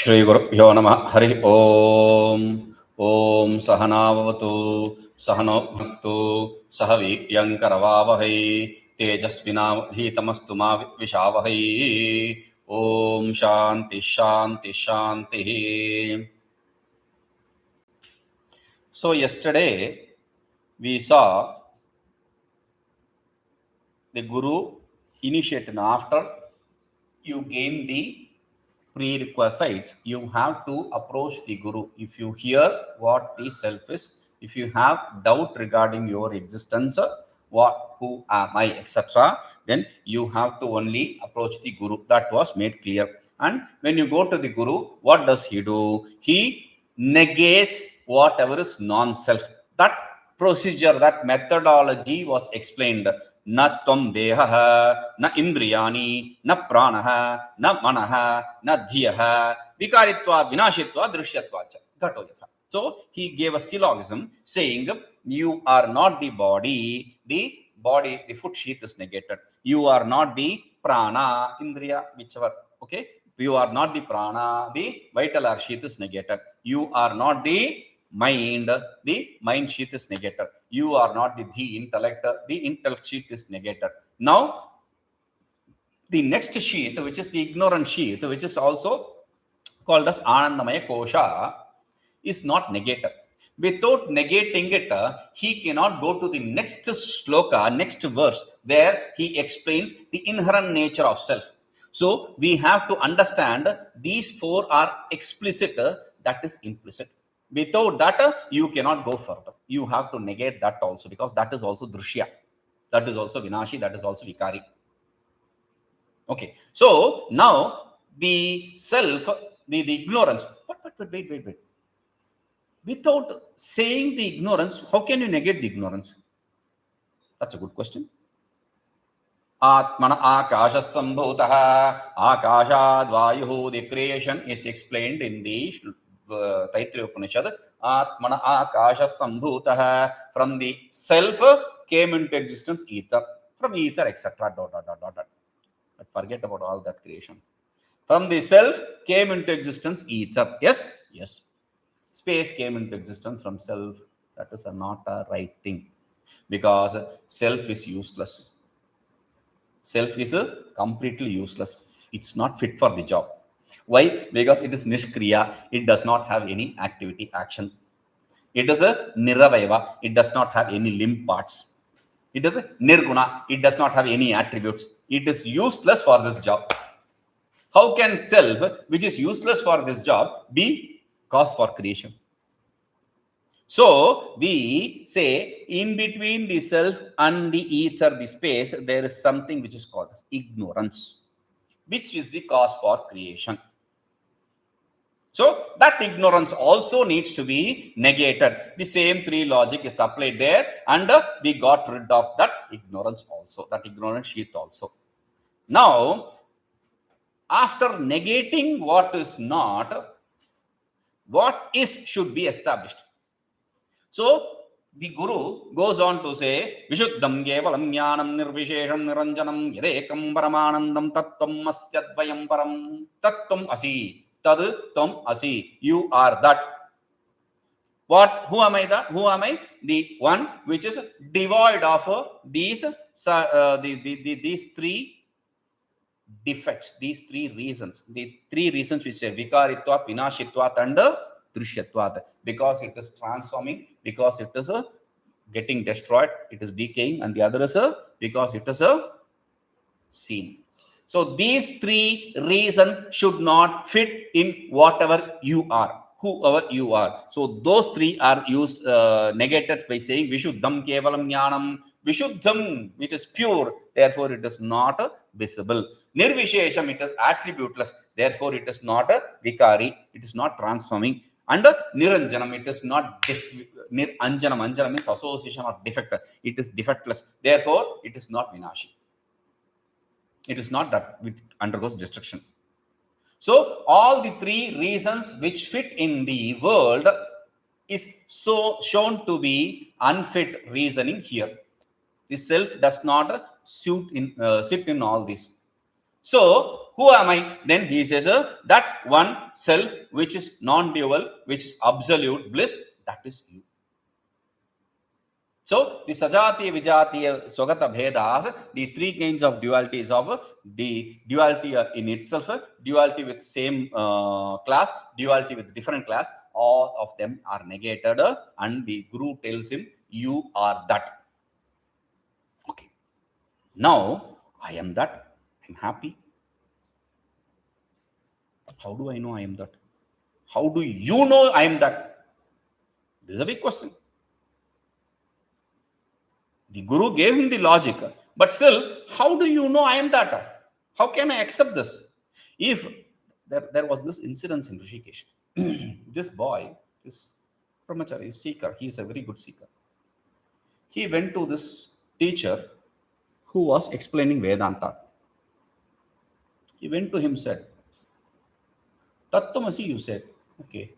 Shri Gurubhyo Namah Hari Om. Om Sahanavavatu Sahano Bhaktu Sahaviyankaravavahai Tejasvinavadhitamastu ma Vishāvahai. Om Shanti Shanti Shanti. So yesterday we saw the Guru initiated. After you gain the prerequisites, you have to approach the Guru. If you hear what the self is, if you have doubt regarding your existence, who am I, etc., then you have to only approach the Guru. That was made clear. And when you go to the Guru, what does he do? He negates whatever is non-self. That procedure, that methodology was explained. Na tvam dehaha, na indriyani, na pranaha, na manaha, na dhyaha, vikaritva, vinashitva, drishyatva, ghato yathā. So he gave a syllogism saying, you are not the body, the foot sheath is negated. You are not the prana, indriya, whichever, okay? You are not the prana, the vital air sheath is negated. You are not the mind sheath is negated. You are not the intellect sheath is negated. Now, the next sheath, which is the ignorant sheath, which is also called as ajñānamāya kosha, is not negated. Without negating it, he cannot go to the next shloka, next verse, where he explains the inherent nature of self. So, we have to understand these four are explicit, that is implicit. Without that, you cannot go further. You have to negate that also, because that is also drishya. That is also vinashi. That is also vikari. Okay. So, now, the self, the ignorance. But wait. Without saying the ignorance, how can you negate the ignorance? That's a good question. Atmana akasha sambhutaha akashad vayuhu. The creation is explained in the Taittiriya Upanishad. Atmana akasha sambhutaha. From the self came into existence ether. From ether, etc. But forget about all that creation. From the self came into existence ether. Yes? Yes. Space came into existence from self. That is not a right thing. Because self is useless. Self is completely useless. It's not fit for the job. Why? Because it is nishkriya. It does not have any activity, action. It is a niravaiva. It does not have any limb parts. It is a nirguna. It does not have any attributes. It is useless for this job. How can self, which is useless for this job, be cause for creation? So, we say in between the self and the ether, the space, there is something which is called as ignorance, which is the cause for creation. So, that ignorance also needs to be negated. The same three logic is applied there, and we got rid of that ignorance also, that ignorant sheath also. Now, after negating what is not, what is should be established. So, the Guru goes on to say, Vishuddham kevalam jnanam nirvishesham niranjanam yadekam paramanandam tattvam asyadvayam param tattvam asi tad tvam asi. You are that. What? Who am I? Who am I? The one which is devoid of these three defects, these three reasons. The three reasons which say vikaritvat, vinashitvat, and drishyatvat. Because it is transforming, because it is getting destroyed, it is decaying, and the other is because it is seen. So these three reasons should not fit in whatever you are, whoever you are. So those three are used, negated by saying Vishuddham kevalam jnanam. Vishuddham, it is pure, therefore it is not visible. Nirvishesham, it is attributeless, therefore it is not vikari, it is not transforming. And niranjanam, it is not anjanam. Anjanam means association or defect. It is defectless. Therefore, it is not vinashi. It is not that which undergoes destruction. So, all the three reasons which fit in the world is so shown to be unfit reasoning here. The self does not sit in all this. So, who am I? Then he says, that one self which is non-dual, which is absolute bliss, that is you. So the sajatiya, vijatiya, swagata bhedas, the three kinds of dualities of the duality in itself, duality with same class, duality with different class, all of them are negated, and the Guru tells him, you are that. Okay. Now, I am that. I'm happy. How do I know I am that? How do you know I am that? This is a big question. The Guru gave him the logic, but still, how do you know I am that? How can I accept this? If there was this incident in Rishikesh, this boy, this brahmachari, seeker, he is a very good seeker. He went to this teacher who was explaining Vedanta. He went to him and said, Tattvamasi, you said, okay.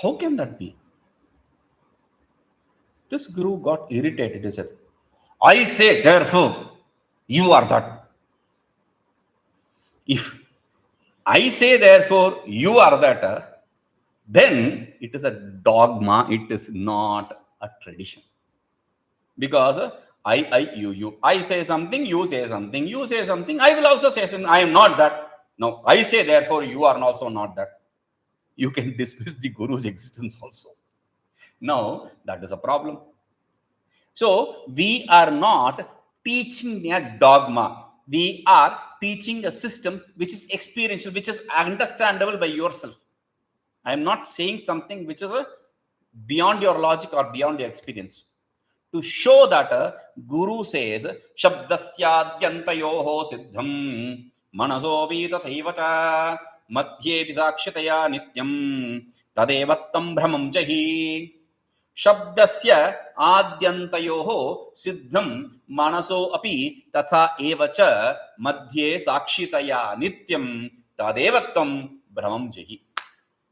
How can that be? This Guru got irritated. He said, I say, therefore, you are that. If I say, therefore, you are that, then it is a dogma. It is not a tradition. Because I, you. I say something, you say something, you say something, I will also say something. I am not that. No, I say, therefore, you are also not that. You can dismiss the Guru's existence also. Now, that is a problem. So, we are not teaching a dogma. We are teaching a system which is experiential, which is understandable by yourself. I am not saying something which is beyond your logic or beyond your experience. To show that, Guru says, śabdasyādyantayoḥ siddhaṃ, manaso'pi tathaiva, madhye sākṣitayā nityaṃ, tadeva tvaṃ bhramaṃ jahi. śabdasyādyantayoḥ siddhaṃ, manaso'pi tathaiva, madhye sākṣitayā nityaṃ, tadeva tvaṃ bhramaṃ jahi.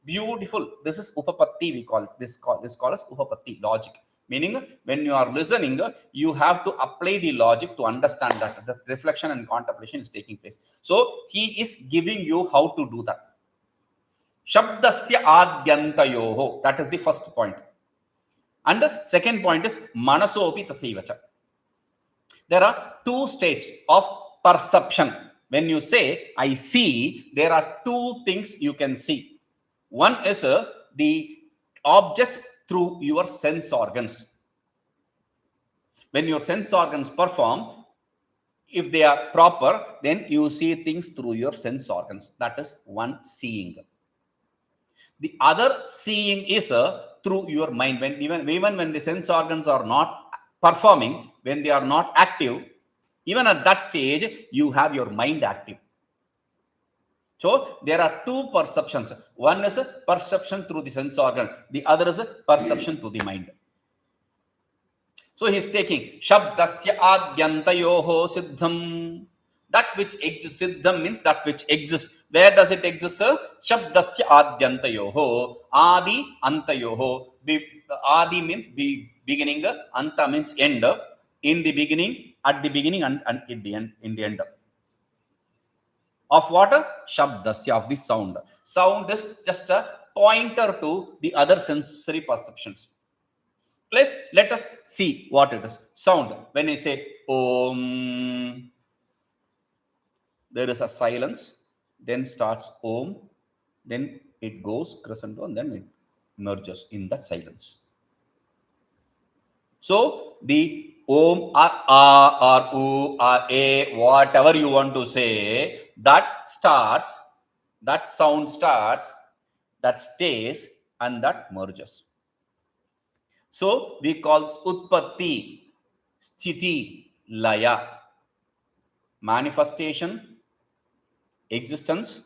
Beautiful. This is upapatti, we call it. This called as upapatti, logic. Meaning, when you are listening, you have to apply the logic to understand that the reflection and contemplation is taking place. So, he is giving you how to do that. śabdasyādyantayoḥ. That is the first point. And the second point is manaso'pi tathaiva. There are two states of perception. When you say, I see, there are two things you can see. One is the objects through your sense organs. When your sense organs perform, if they are proper, then you see things through your sense organs. That is one seeing. The other seeing is through your mind. When even when the sense organs are not performing, when they are not active, even at that stage, you have your mind active. So, there are two perceptions. One is a perception through the sense organ. The other is a perception through the mind. So, he is taking śabdasyādyantayoḥ siddhaṃ. That which exists. Siddhaṃ means that which exists. Where does it exist? śabdasyādyantayoḥ. Adi antayoḥ. Adi means beginning. Anta means end. In the beginning, at the beginning, and at the end, in the end. Of what? Śabdasya, of the sound. Sound is just a pointer to the other sensory perceptions. Let us see what it is. Sound. When I say Om, there is a silence, then starts Om, then it goes crescendo, and then it merges in that silence. So, the Om or A or U or A, whatever you want to say, that starts, that sound starts, that stays, and that merges. So, we call utpatti, sthiti, laya. Manifestation, existence,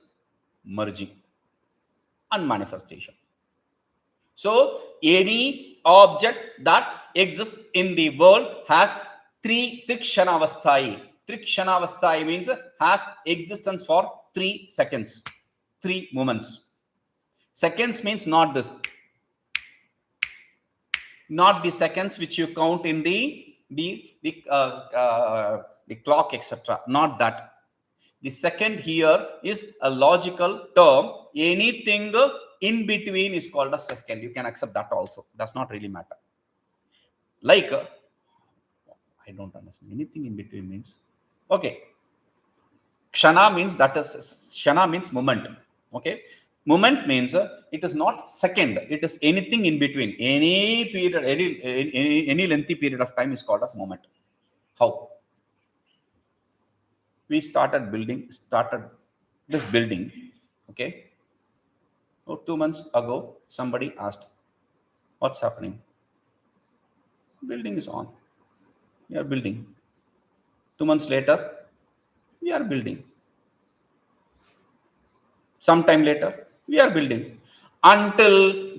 merging, and manifestation. So, any object that exists in the world has three trikshanavasthai. Trikshanavasthai means has existence for 3 seconds, 3 moments. Seconds means not this, not the seconds which you count in the the clock, etc. Not that. The second here is a logical term. Anything in between is called a second. You can accept that also. Does not really matter. Like, I don't understand. Anything in between means, okay. Kshana means Kshana means moment. Okay. Moment means it is not second. It is anything in between. Any period, any lengthy period of time is called as moment. How? We started this building. Okay. 2 months ago, somebody asked, what's happening? Building is on. We are building. 2 months later, we are building. Sometime later, we are building. Until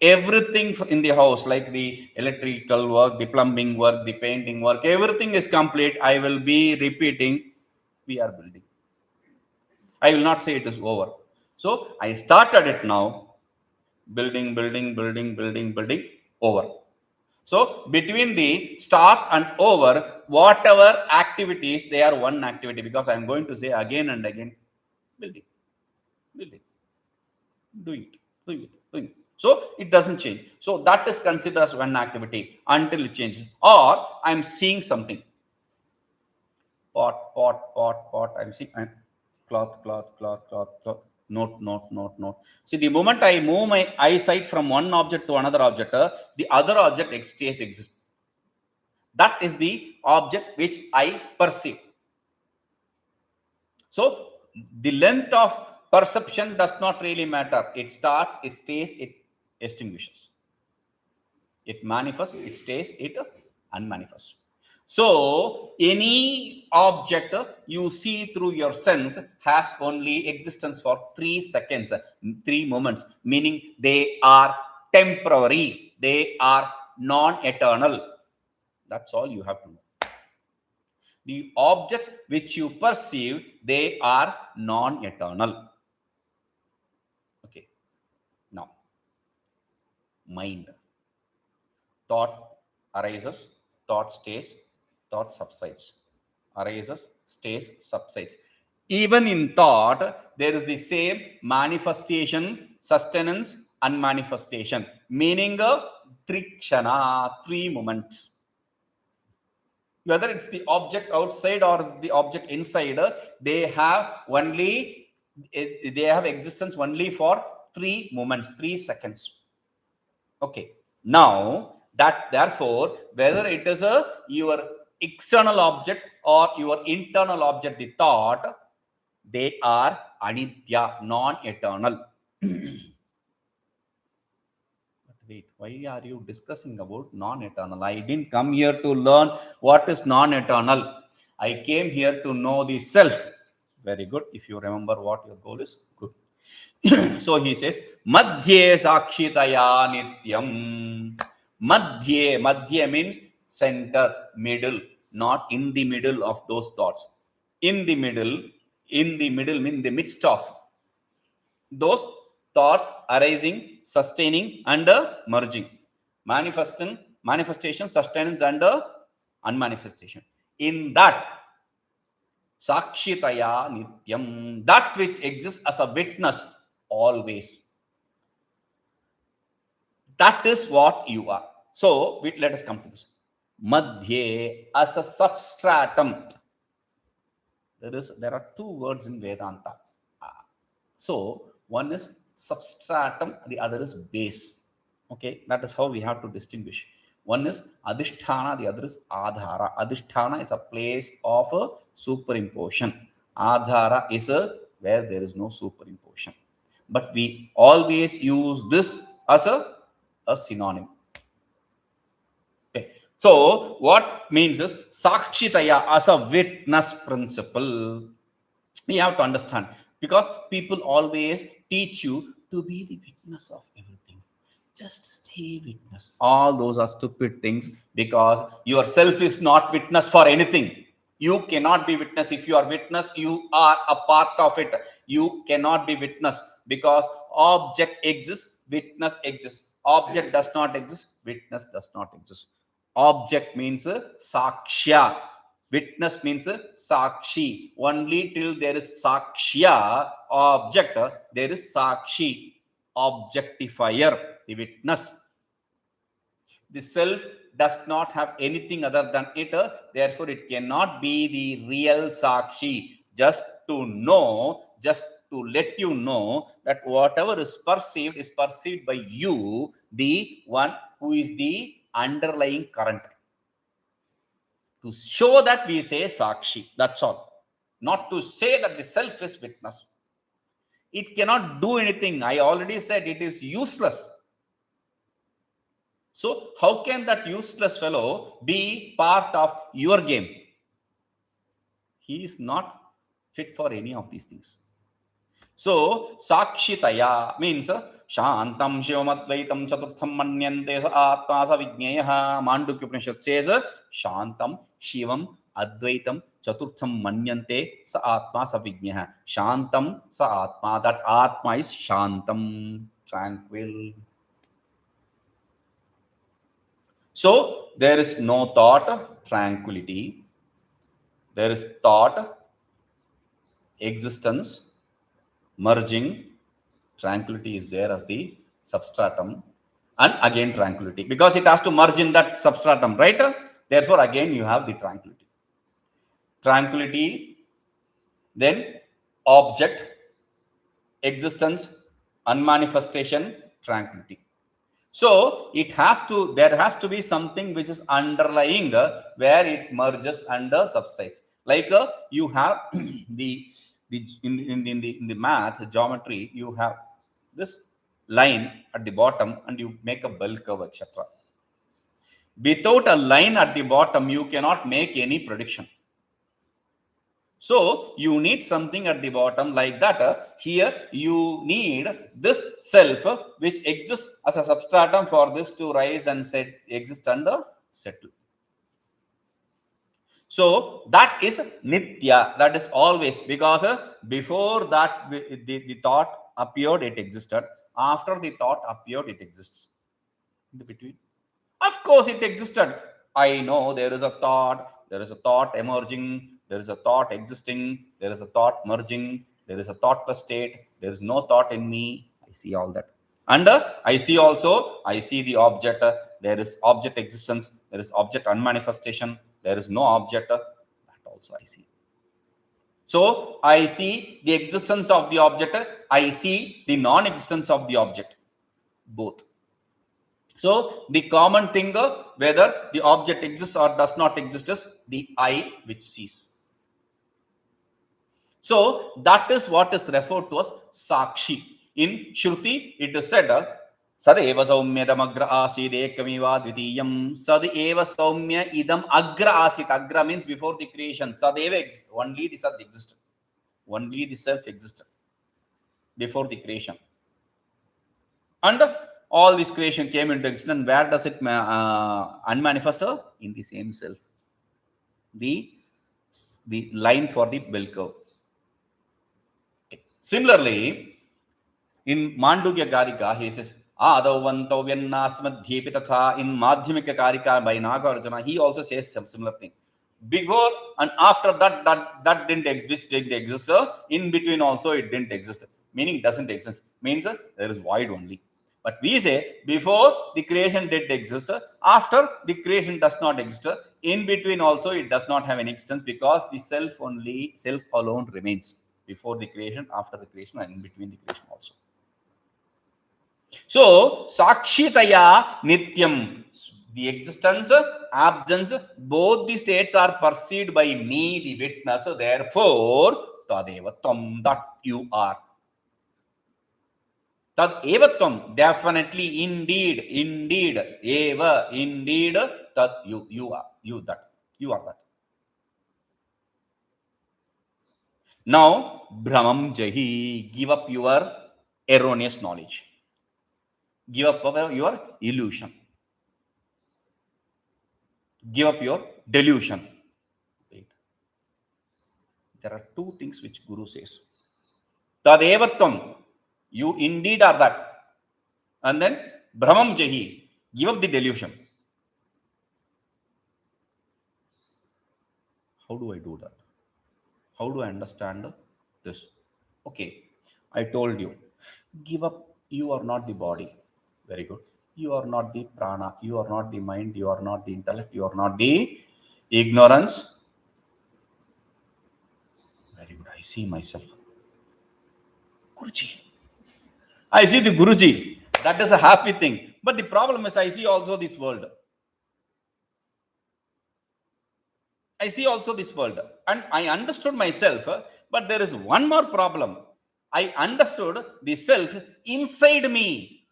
everything in the house, like the electrical work, the plumbing work, the painting work, everything is complete. I will be repeating, we are building. I will not say it is over. So I started it now. Building, over. So between the start and over, whatever activities, they are one activity, because I am going to say again and again, building, doing it. So it doesn't change. So that is considered as one activity until it changes. Or I am seeing something. Pot. I am seeing cloth. Note. See, the moment I move my eyesight from one object to another object, the other object stays exist. That is the object which I perceive. So the length of perception does not really matter. It starts, it stays, it extinguishes. It manifests, it stays, it unmanifests. So any object you see through your sense has only existence for 3 seconds, 3 moments, meaning they are temporary, they are non-eternal. That's all you have to know. The objects which you perceive, they are non-eternal. Okay. Now, mind. Thought arises, thought stays, thought subsides. Arises, stays, subsides. Even in thought, there is the same manifestation, sustenance, and manifestation. Meaning, 3 kshana, 3 moments. Whether it's the object outside or the object inside, they have existence only for 3 moments, 3 seconds. Okay. Now, therefore, whether it is your external object or your internal object, the thought, they are anitya, non-eternal. Wait, why are you discussing about non-eternal? I didn't come here to learn what is non-eternal. I came here to know the self. Very good. If you remember what your goal is, good. So he says, madhye sākṣitayā nityaṃ. Madhye means center, middle, not in the middle of those thoughts. In the middle means the midst of those thoughts arising, sustaining, and merging. Manifestation, sustenance, and unmanifestation. In that, sākṣitayā nityaṃ, that which exists as a witness always. That is what you are. So, let us come to this. Madhye as a substratum. There are 2 words in Vedanta. So, one is substratum, the other is base. Okay, that is how we have to distinguish. One is adhisthana, the other is adhara. Adhisthana is a place of superimposition. Adhara is where there is no superimposition. But we always use this as a synonym. Okay. So, what means is sākṣitayā as a witness principle. We have to understand, because people always teach you to be the witness of everything. Just stay witness. All those are stupid things, because yourself is not witness for anything. You cannot be witness. If you are witness, you are a part of it. You cannot be witness, because object exists, witness exists. Object does not exist, witness does not exist. Object means sakshya. Witness means sākṣi. Only till there is sākṣya, object, there is sākṣi, objectifier, the witness. The self does not have anything other than it, therefore it cannot be the real sākṣi. Just to know, just to let you know that whatever is perceived by you, the one who is the underlying current. To show that we say sākṣi, that's all. Not to say that the self is witness. It cannot do anything. I already said it is useless. So how can that useless fellow be part of your game? He is not fit for any of these things. So sākṣitayā means shantam shivamadvaitam chaturtham manyante sa atma sa viññāyah. Mandukya Upanishad says shantam shivam advaitam chaturtham manyante sa atma sa viññāyah. Shantam sa atma, that atma is shantam, tranquil. So there is no thought, tranquility. There is thought, existence, merging. Tranquility is there as the substratum, and again tranquility, because it has to merge in that substratum, right? Therefore again you have the tranquility. Tranquility, then object, existence, unmanifestation, tranquility. So it has to, there has to be something which is underlying where it merges and subsides. Like you have in the math geometry, you have this line at the bottom and you make a bell curve, etc. Without a line at the bottom, you cannot make any prediction. So you need something at the bottom like that. Here you need this self which exists as a substratum for this to rise and exist and settle. So that is nitya, that is always, because before that the thought appeared, it existed. After the thought appeared, it exists. In the between, of course it existed. I know there is a thought emerging, there is a thought existing, there is a thought merging, there is a thoughtless state, there is no thought in me. I see all that. And I see the object, there is object existence, there is object unmanifestation, there is no object, that also I see. So I see the existence of the object, I see the non-existence of the object, both. So the common thing, whether the object exists or does not exist, is the I which sees. So that is what is referred to as Sakshi. In Shruti, it is said, Sadeva saumya idam agra asid ekamiva dvitiyam. Sadeva saumya idam agra asid. Agra means before the creation. Sadeva exists. Only the Sad existed. Only the self existed before the creation. And all this creation came into existence. Where does it unmanifest? In the same self. The line for the bell curve. Okay. Similarly, in Mandukya Karika, he says, Ādau vantavyannas madhye tathā. In Madhyamika Karika by Nagarjuna, he also says some similar thing. Before and after that didn't exist. In between also it didn't exist. Meaning it doesn't exist. Means there is void only. But we say before the creation did exist, after the creation does not exist, in between also it does not have any existence, because the self alone remains before the creation, after the creation, and in between the creation also. So sākṣitayā nityaṃ, the existence, absence, both the states are perceived by me, the witness. Therefore, tadeva tvaṃ, that you are. Tadeva tvaṃ, definitely, indeed, eva, indeed, tad you are, you are that. Now, bhramaṃ jahi, give up your erroneous knowledge. Give up your illusion. Give up your delusion. Wait. There are two things which Guru says. Tadeva tvaṃ, you indeed are that. And then bhramaṃ jahi, give up the delusion. How do I do that? How do I understand this? Okay, I told you, give up. You are not the body. Very good. You are not the prana. You are not the mind. You are not the intellect. You are not the ignorance. Very good. I see myself. Guruji. I see the Guruji. That is a happy thing. But the problem is I see also this world. I see also this world. And I understood myself. But there is one more problem. I understood the self inside me.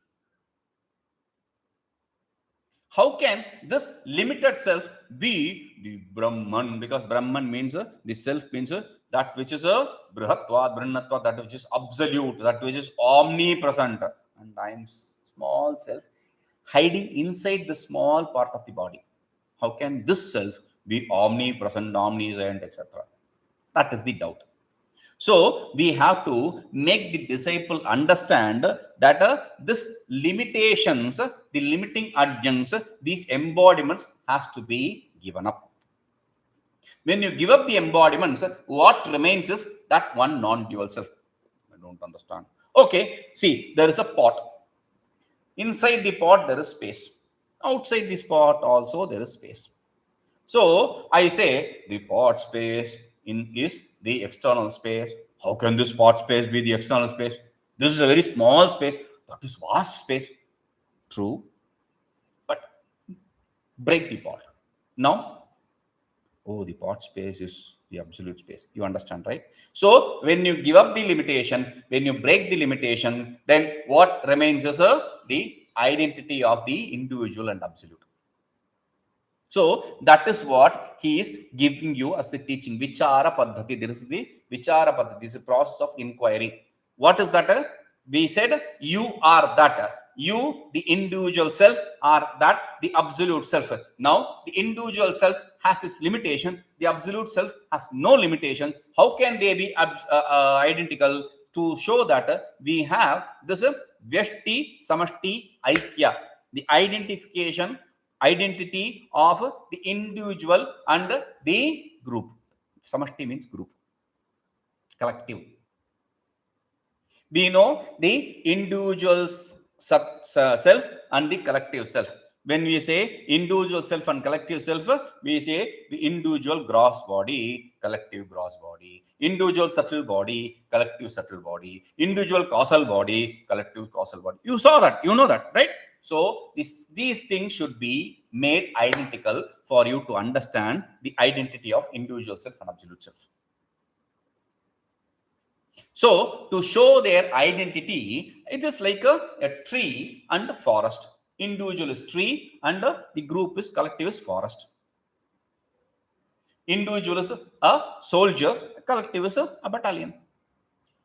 How can this limited self be the Brahman? Because Brahman means the self means that which is a brihatva, brahmatva, that which is absolute, that which is omnipresent. And I am small self hiding inside the small part of the body. How can this self be omnipresent, omniscient, etc.? That is the doubt. So we have to make the disciple understand that this limitations, the limiting adjuncts, these embodiments has to be given up. When you give up the embodiments, what remains is that one non-dual self. I don't understand. Okay, see, there is a pot. Inside the pot, there is space. Outside this pot also, there is space. So I say the pot space is the external space. How can this pot space be the external space? This is a very small space. That is vast space. True. But break the pot. Now, oh, the pot space is the absolute space. You understand, right? So when you give up the limitation, when you break the limitation, then what remains is the identity of the individual and absolute. So that is what he is giving you as the teaching. Vichara paddhati. There is the vichara paddhati. This is a process of inquiry. What is that? We said you are that. You, the individual self, are that, the absolute self. Now, the individual self has its limitation. The absolute self has no limitation. How can they be identical? To show that we have this vyashti samashti aikya, the identity of the individual and the group. Samashti means group, collective. We know the individual self and the collective self. When we say individual self and collective self, we say the individual gross body, collective gross body, individual subtle body, collective subtle body, individual causal body, collective causal body. You saw that, you know that, right? So these things should be made identical for you to understand the identity of individual self and absolute self. So to show their identity, it is like a tree and a forest. Individual is tree and the group is collective is forest. Individual is a soldier, collective is a battalion.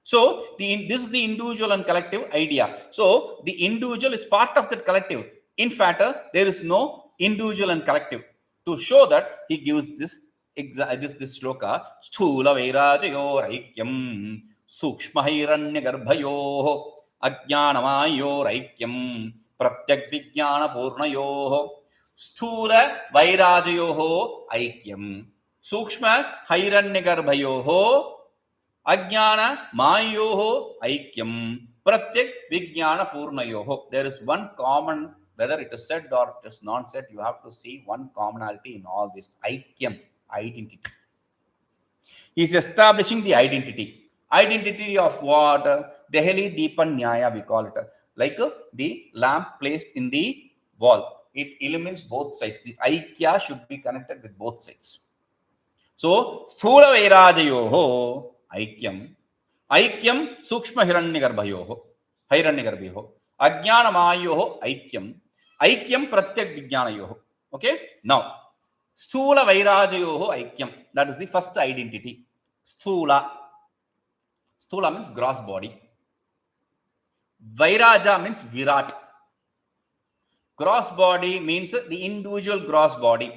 So this is the individual and collective idea. So the individual is part of that collective. In fact, there is no individual and collective. To show that, he gives this shloka, sthūlavairājayoraikyaṃ, sūkṣmahairaṇyagarbhayoḥ, ajñānamāyayoraikyaṃ, pratyagvijñānapūrṇayoḥ, sthūlavairājayoraikyaṃ, sūkṣmahairaṇyagarbhayoḥ, ajñānamāyayoraikyaṃ, pratyagvijñānapūrṇayoḥ. There is one common, whether it is said or it is not said, you have to see one commonality in all this. Aikyam, identity. He is establishing the identity. Identity of what? Dehali Deepan Nyaya, we call it. Like the lamp placed in the wall. It illumines both sides. The Aikya should be connected with both sides. So, sthūlavairājayoḥ, aikyam. Aikyam sūkṣmahairaṇyagarbhayoḥ. Ajñānamāyayoḥ, aikyam. Aikyam pratyagvijñānayoḥ. Okay? Now, sthūlavairājayoḥ, aikyam. That is the first identity. Sthūla. Sthūla means gross body. Vairaja means virat. Gross body means the individual gross body.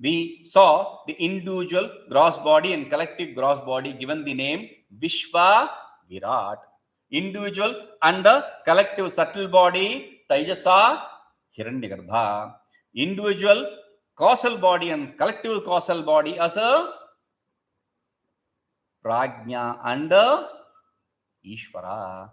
We saw the individual gross body and collective gross body given the name Vishva Virat. Individual and collective subtle body Taijasa Hiranyagarbha. Individual causal body and collective causal body as a prajna and Ishvara.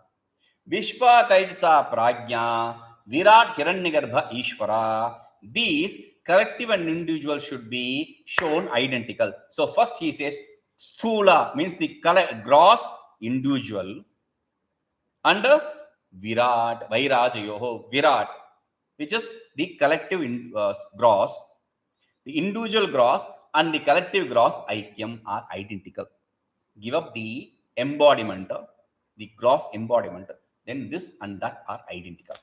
Vishva Taijasa Prajna, Virat Hiranyagarbha Ishvara. These collective and individual should be shown identical. So first he says sthula means the gross individual and Virat Vairajayoḥ, Virat, which is the collective gross. The individual gross and the collective gross aikyam are identical. Give up the embodiment, the gross embodiment, then this and that are identical.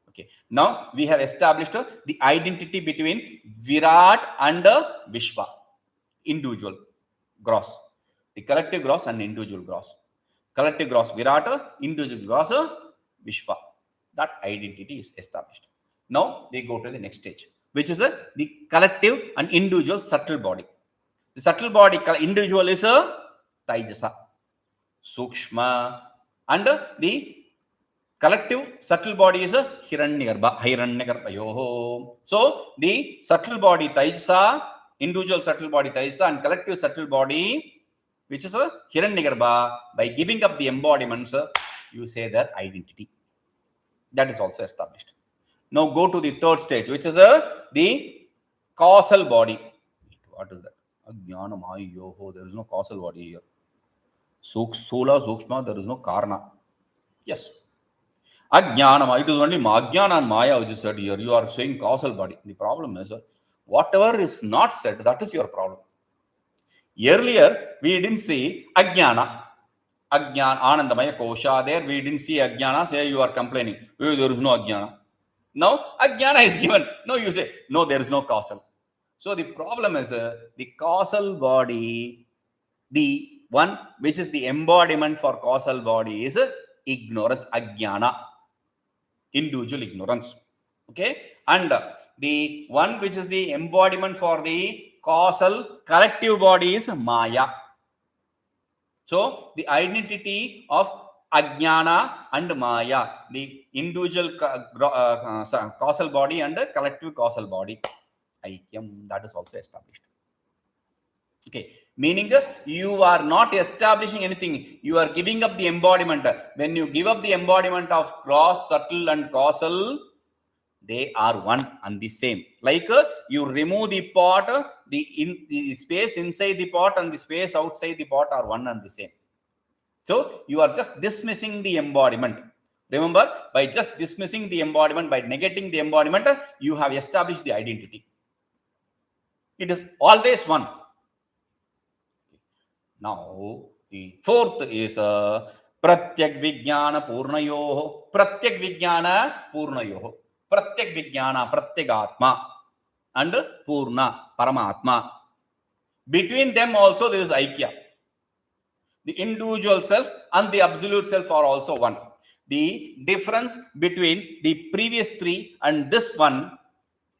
Okay. Now we have established the identity between Virat and Vishva, individual gross, the collective gross and individual gross. Collective gross Virat, individual gross Vishva. That identity is established. Now we go to the next stage, which is the collective and individual subtle body. The subtle body individual is a taijasa, sūkṣma, and the collective subtle body is a hiranyagarbhayoḥ. So the subtle body taijasa, individual subtle body taijasa, and collective subtle body, which is a hiranyagarbha, by giving up the embodiments, you say their identity. That is also established. Now go to the third stage, which is the causal body. What is that? Ajñānamāyayoḥ. There is no causal body here. Sthūla, sūkṣma, there is no karana. Yes. Ajñānamāya, it is only ajñāna and maya which is said here. You are saying causal body. The problem is, whatever is not said, that is your problem. Earlier, we didn't see ajñāna. Ajñāna, anandamaya kosha. There we didn't see ajñāna. Say you are complaining. There is no ajñāna. Now, ajñāna is given. No, you say, no, there is no causal. So the problem is the causal body, the one which is the embodiment for causal body is ignorance, ajñāna, individual ignorance. Okay. And the one which is the embodiment for the causal collective body is maya. So the identity of ajñāna and maya, the individual causal body and collective causal body, aikyam, that is also established. Okay, meaning you are not establishing anything, you are giving up the embodiment. When you give up the embodiment of gross, subtle and causal, they are one and the same. Like you remove the pot, the space inside the pot and the space outside the pot are one and the same. So you are just dismissing the embodiment. Remember, by just dismissing the embodiment, by negating the embodiment, you have established the identity. It is always one. Now, the fourth is pratyagvijñānapūrṇayoḥ. Pratyagvijñānapūrṇayoḥ. Pratyagvijñāna, pratyagatma, and purna, paramatma. Between them also there is aikya. The individual self and the absolute self are also one. The difference between the previous three and this one,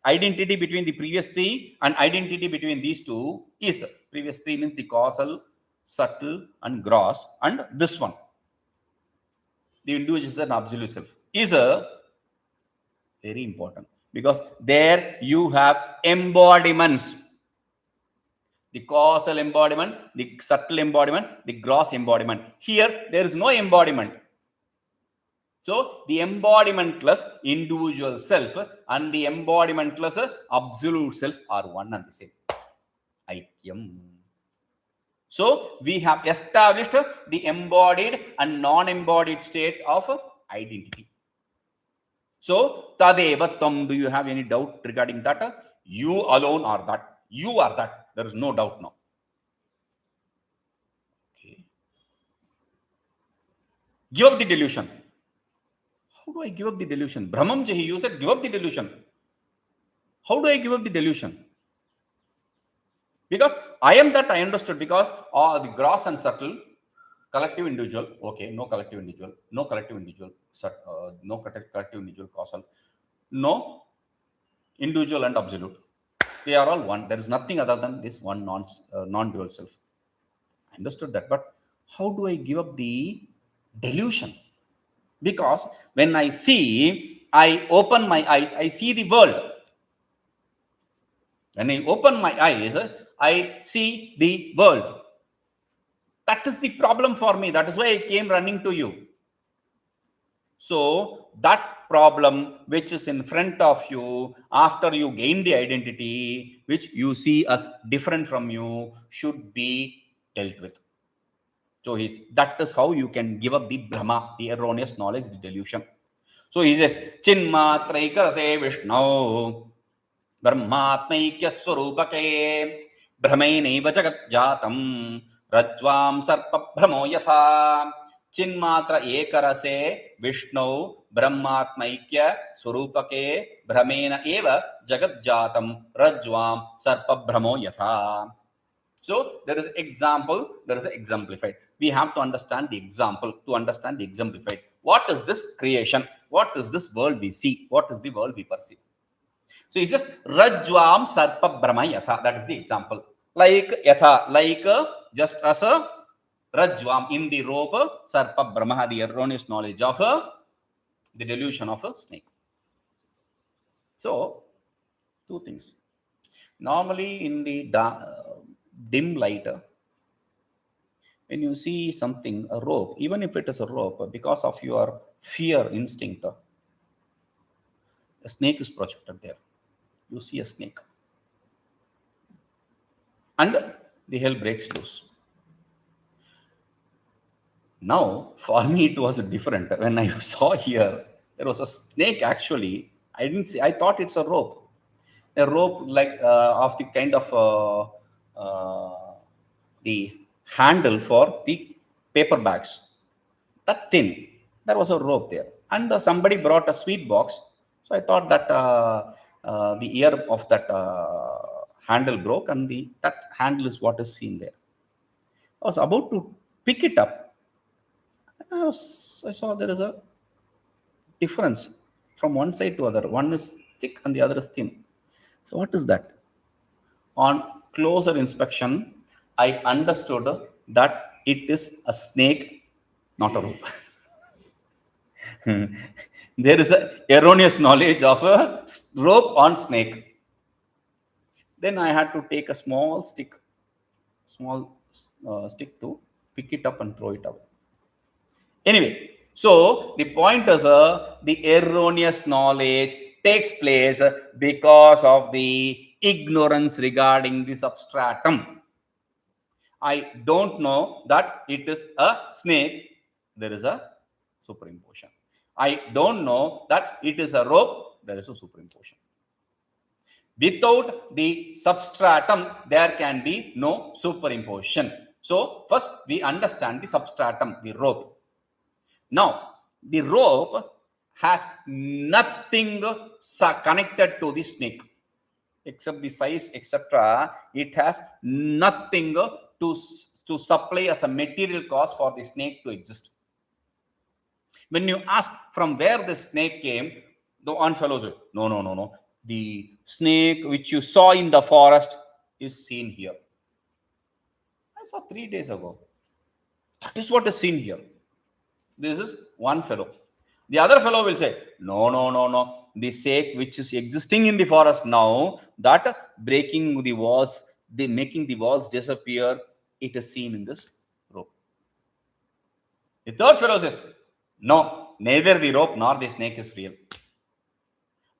identity between the previous three and identity between these two is, previous three means the causal, subtle and gross, and this one, the individual and absolute self, is very important, because there you have embodiments. The causal embodiment, the subtle embodiment, the gross embodiment. Here there is no embodiment. So the embodimentless individual self and the embodimentless absolute self are one and the same. Aikyam. So we have established the embodied and non-embodied state of identity. So tadeva tvaṃ. Do you have any doubt regarding that? You alone are that. You are that. There is no doubt now. Okay. Give up the delusion. How do I give up the delusion? Bhramaṃ jahi, you said give up the delusion. How do I give up the delusion? Because I am that, I understood, because the gross and subtle, collective individual, okay, no collective individual, no collective individual, no collective individual causal, no individual and absolute. They are all one. There is nothing other than this one non-dual self. I understood that, but how do I give up the delusion? Because when I see, I open my eyes, I see the world. When I open my eyes, I see the world. That is the problem for me. That is why I came running to you. So that problem which is in front of you, after you gain the identity, which you see as different from you, should be dealt with. So that is how you can give up the bhrama, the erroneous knowledge, the delusion. So he says, cinmātraikarase viṣṇau brahmātmaikyasvarūpake bhrameṇaiva jagajjātaṃ rajjvāṃ sarpabhramo yathā cinmātraikarase viṣṇau brahmātmaikyasvarūpake bhrameṇaiva jagajjātaṃ rajjvāṃ sarpabhramo yathā. So there is example, there is exemplified. We have to understand the example to understand the exemplified. What is this creation? What is this world we see? What is the world we perceive? So he says, rajjvāṃ sarpabhramo yathā. That is the example. Like yathā, like just as a rajjvāṃ, in the rope, sarpabhramo, the erroneous knowledge of the delusion of a snake. So, two things. Normally in the dim light, when you see something, a rope, even if it is a rope, because of your fear instinct, a snake is projected there. You see a snake. And the hell breaks loose. Now, for me, it was different. When I saw here, there was a snake actually. I didn't see, I thought it's a rope. A rope like of the kind of the handle for the paper bags. That thin. There was a rope there. And somebody brought a sweet box. So I thought that the ear of that handle broke, and that handle is what is seen there. I was about to pick it up. I saw there is a difference from one side to other. One is thick and the other is thin. So what is that? On closer inspection, I understood that it is a snake, not a rope. There is an erroneous knowledge of a rope on snake. Then I had to take a small stick to pick it up and throw it out. Anyway, so the point is the erroneous knowledge takes place because of the ignorance regarding the substratum. I don't know that it is a snake. There is a superimposition. I don't know that it is a rope. There is a superimposition. Without the substratum, there can be no superimposition. So first we understand the substratum, the rope. Now, the rope has nothing connected to the snake except the size, etc. It has nothing to supply as a material cause for the snake to exist. When you ask from where the snake came, the one fellow said, no. The snake which you saw in the forest is seen here. I saw 3 days ago. That is what is seen here. This is one fellow. The other fellow will say, no. The snake which is existing in the forest now, that breaking the walls, making the walls disappear, it is seen in this rope. The third fellow says, no, neither the rope nor the snake is real.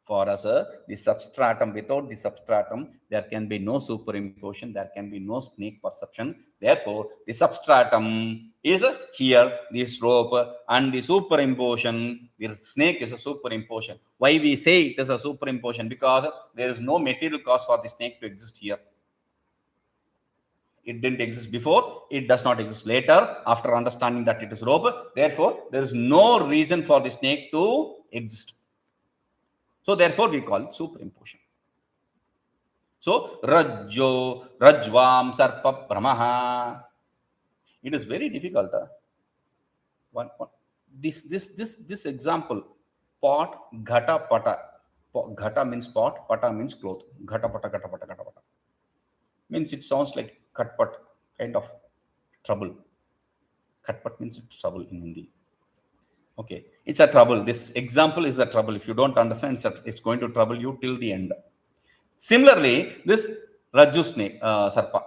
For us, the substratum, without the substratum, there can be no superimposition, there can be no snake perception. Therefore, the substratum is here, this rope, and the superimposition, the snake is a superimposition. Why we say it is a superimposition? Because there is no material cause for the snake to exist here. It didn't exist before, it does not exist later, after understanding that it is rope. Therefore, there is no reason for the snake to exist. So therefore, we call it superimposition. So rajjvāṃ sarpabhramo. It is very difficult. This example, pot, ghata, pata. Ghata means pot, pata means cloth. Ghata, pata. Means it sounds like khatpat, kind of trouble. Khatpat means trouble in Hindi. Okay, it's a trouble. This example is a trouble. If you don't understand, it's going to trouble you till the end. Similarly, this Rajju snake, Sarpa.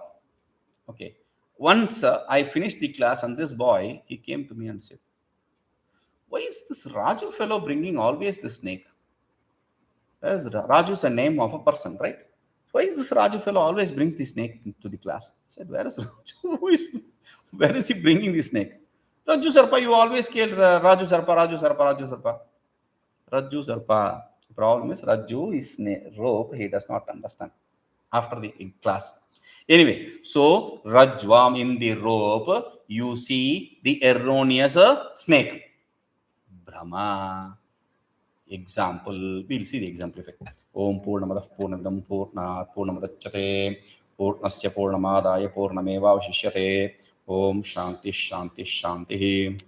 Okay. Once I finished the class and this boy, he came to me and said, why is this Raju fellow bringing always the snake? As Raju is a name of a person, right? Why is this Raju fellow always brings the snake to the class? I said, where is Raju? Where is he bringing the snake? Raju Sarpa, you always kill Raju Sarpa, Raju Sarpa, Raju Sarpa. Raju Sarpa. The problem is Raju is rope, he does not understand after the class. Anyway, so rajjvāṃ, in the rope, you see the erroneous snake. Brahma. Example, we'll see the example effect. Om Purnamadah Purnamidam Purnat Purnamadachyate Purnasya Purnamādaya Purnameva Vashishyate. Om Shanti Shanti Shanti.